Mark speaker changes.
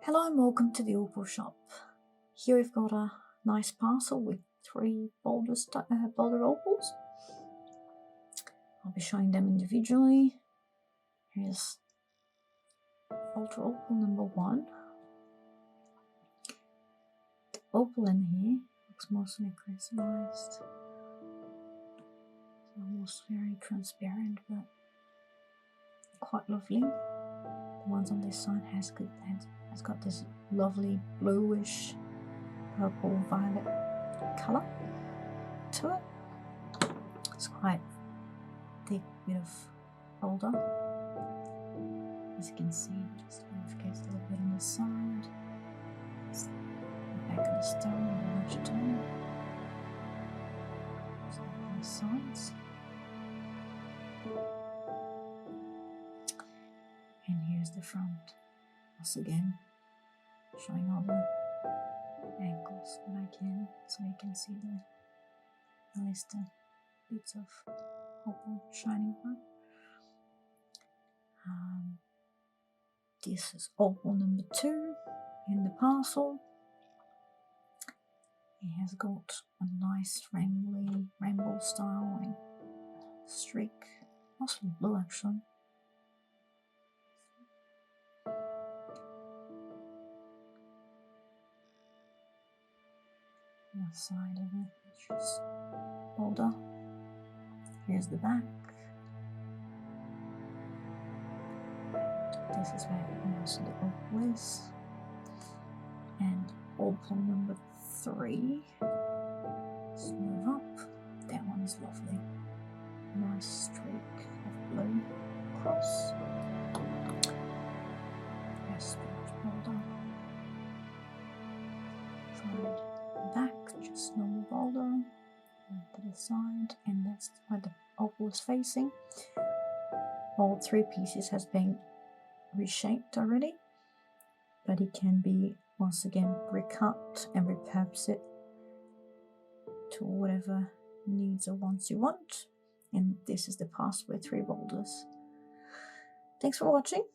Speaker 1: Hello and welcome to the OpalShop. Here we've got a nice parcel with 3 Boulder Opals. I'll be showing them individually. Here's Boulder Opal number 1. The opal in here looks mostly crystallized. It's almost very transparent, but quite lovely. The ones on this side has got this lovely bluish purple violet color to it. It's quite thick bit of boulder, as you can see. Just lubricates a little bit on the side. It's the back of the stone and the larger tone. So on the sides. And here's the front. Once again, showing all the angles that I can, so you can see the list of bits of opal shining through. This is opal number 2 in the parcel. It has got a nice rainbow style and streak, mostly blue actually. The side of it, it's just boulder. Here's the back. This is where most of the opal is. And opal number 3. Let's move up. That one is lovely. Nice streak of blue across. There's boulder. Side. Back, just normal boulder to the side, and that's where the opal is facing. All 3 pieces has been reshaped already, but it can be once again recut and repurpose it to whatever needs or wants you want. And this is the parcel with 3 boulders. Thanks for watching.